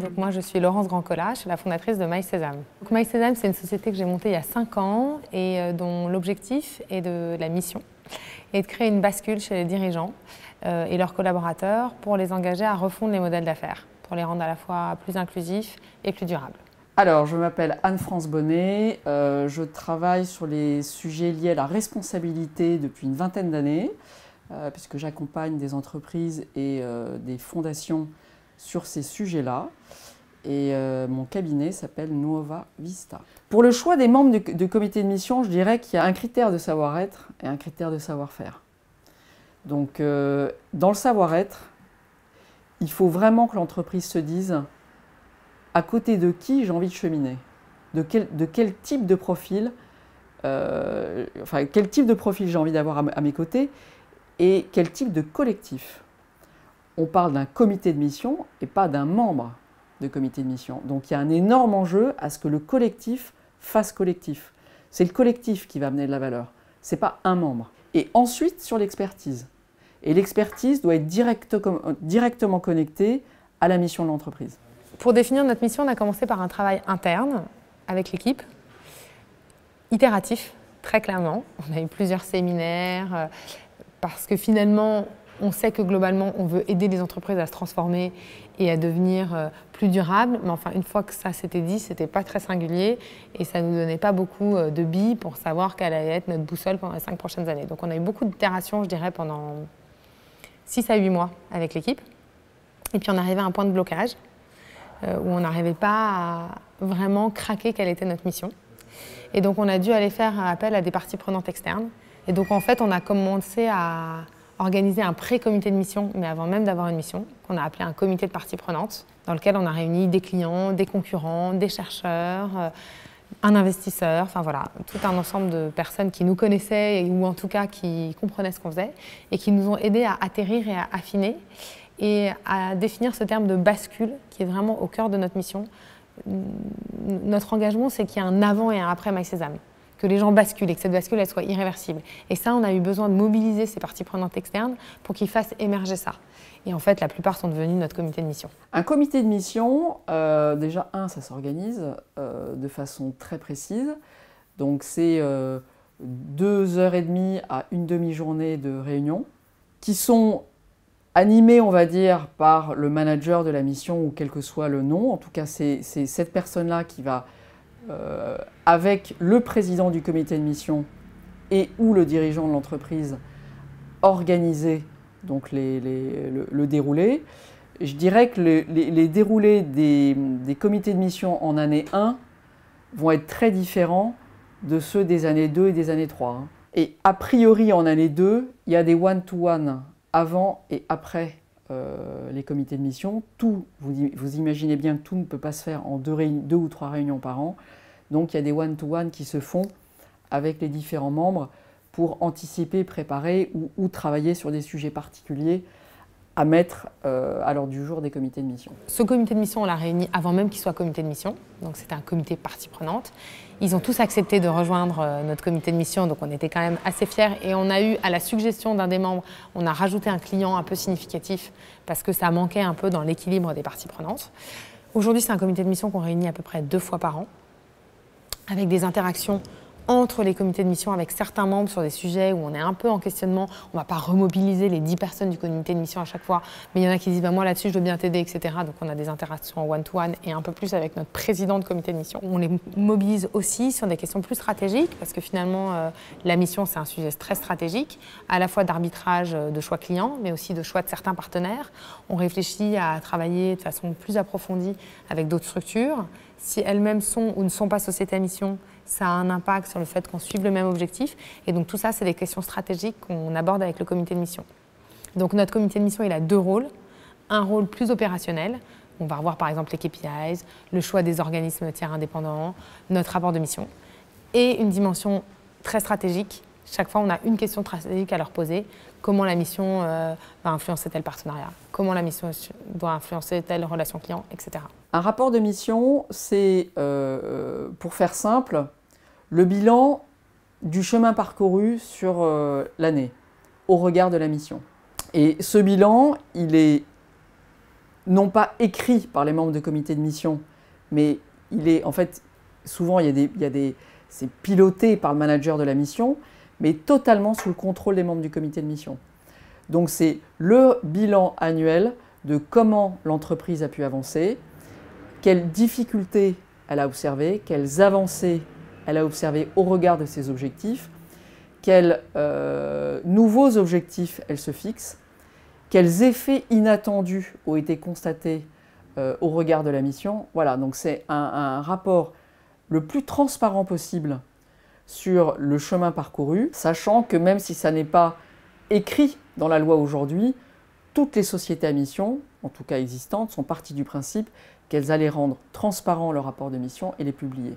Donc moi, je suis Laurence Grandcola, je suis la fondatrice de MySesame. Donc MySesame, c'est une société que j'ai montée il y a 5 ans et dont l'objectif est de la mission et de créer une bascule chez les dirigeants et leurs collaborateurs pour les engager à refondre les modèles d'affaires, pour les rendre à la fois plus inclusifs et plus durables. Alors, je m'appelle Anne-France Bonnet, je travaille sur les sujets liés à la responsabilité depuis une vingtaine d'années, puisque j'accompagne des entreprises et des fondations sur ces sujets-là. Et mon cabinet s'appelle Nuova Vista. Pour le choix des membres du comité de mission, je dirais qu'il y a un critère de savoir-être et un critère de savoir-faire. Donc, dans le savoir-être, il faut vraiment que l'entreprise se dise à côté de qui j'ai envie de cheminer, de quel type de profil, quel type de profil j'ai envie d'avoir à mes côtés et quel type de collectif. On parle d'un comité de mission et pas d'un membre de comité de mission. Donc il y a un énorme enjeu à ce que le collectif fasse collectif. C'est le collectif qui va amener de la valeur, ce n'est pas un membre. Et ensuite sur l'expertise. Et l'expertise doit être directement connectée à la mission de l'entreprise. Pour définir notre mission, on a commencé par un travail interne avec l'équipe, itératif, très clairement. On a eu plusieurs séminaires parce que finalement, on sait que globalement, on veut aider les entreprises à se transformer et à devenir plus durables. Mais enfin, une fois que ça s'était dit, c'était pas très singulier et ça ne nous donnait pas beaucoup de billes pour savoir quelle allait être notre boussole pendant les 5 prochaines années. Donc on a eu beaucoup d'itérations, je dirais, pendant 6 à 8 mois avec l'équipe. Et puis on arrivait à un point de blocage où on n'arrivait pas à vraiment craquer quelle était notre mission. Et donc on a dû aller faire appel à des parties prenantes externes. Et donc en fait, on a commencé à organiser un pré-comité de mission, mais avant même d'avoir une mission, qu'on a appelé un comité de parties prenantes, dans lequel on a réuni des clients, des concurrents, des chercheurs, un investisseur, enfin voilà, tout un ensemble de personnes qui nous connaissaient ou en tout cas qui comprenaient ce qu'on faisait et qui nous ont aidés à atterrir et à affiner et à définir ce terme de bascule qui est vraiment au cœur de notre mission. Notre engagement, c'est qu'il y ait un avant et un après MySesame, que les gens basculent et que cette bascule elle soit irréversible. Et ça, on a eu besoin de mobiliser ces parties prenantes externes pour qu'ils fassent émerger ça. Et en fait, la plupart sont devenus notre comité de mission. Un comité de mission, déjà, ça s'organise de façon très précise. Donc, c'est 2h30 à une demi-journée de réunion qui sont animés, on va dire, par le manager de la mission ou quel que soit le nom. En tout cas, c'est cette personne-là qui va, avec le président du comité de mission et ou le dirigeant de l'entreprise, organiser donc le déroulé. Je dirais que les déroulés des comités de mission en année 1 vont être très différents de ceux des années 2 et des années 3. Et a priori, en année 2, il y a des one-to-one avant et après les comités de mission. Tout, vous imaginez bien que tout ne peut pas se faire en 2 ou 3 réunions par an. Donc il y a des one-to-one qui se font avec les différents membres pour anticiper, préparer ou travailler sur des sujets particuliers à mettre à l'ordre du jour des comités de mission. Ce comité de mission, on l'a réuni avant même qu'il soit comité de mission. Donc c'était un comité partie prenante. Ils ont tous accepté de rejoindre notre comité de mission, donc on était quand même assez fiers. Et on a eu, à la suggestion d'un des membres, on a rajouté un client un peu significatif parce que ça manquait un peu dans l'équilibre des parties prenantes. Aujourd'hui, c'est un comité de mission qu'on réunit à peu près 2 fois par an, avec des interactions entre les comités de mission avec certains membres sur des sujets où on est un peu en questionnement. On ne va pas remobiliser les 10 personnes du comité de mission à chaque fois, mais il y en a qui disent moi là-dessus je veux bien t'aider, etc. Donc on a des interactions en one-to-one et un peu plus avec notre président de comité de mission. On les mobilise aussi sur des questions plus stratégiques parce que finalement la mission c'est un sujet très stratégique, à la fois d'arbitrage de choix clients, mais aussi de choix de certains partenaires. On réfléchit à travailler de façon plus approfondie avec d'autres structures. Si elles-mêmes sont ou ne sont pas sociétés à mission, ça a un impact sur le fait qu'on suive le même objectif. Et donc tout ça, c'est des questions stratégiques qu'on aborde avec le comité de mission. Donc notre comité de mission, il a 2 rôles. Un rôle plus opérationnel. On va revoir par exemple les KPIs, le choix des organismes tiers indépendants, notre rapport de mission. Et une dimension très stratégique. Chaque fois, on a une question stratégique à leur poser. Comment la mission va influencer tel partenariat? Comment la mission doit influencer telle relation client, etc. Un rapport de mission, c'est, pour faire simple, le bilan du chemin parcouru sur l'année, au regard de la mission. Et ce bilan, il est non pas écrit par les membres de comité de mission, mais il est en fait, souvent c'est piloté par le manager de la mission, mais totalement sous le contrôle des membres du comité de mission. Donc c'est le bilan annuel de comment l'entreprise a pu avancer, quelles difficultés elle a observées, quelles avancées elle a observées au regard de ses objectifs, quels nouveaux objectifs elle se fixe, quels effets inattendus ont été constatés au regard de la mission. Voilà, donc c'est un rapport le plus transparent possible sur le chemin parcouru, sachant que même si ça n'est pas écrit dans la loi aujourd'hui, toutes les sociétés à mission, en tout cas existantes, sont parties du principe qu'elles allaient rendre transparent leur rapport de mission et les publier.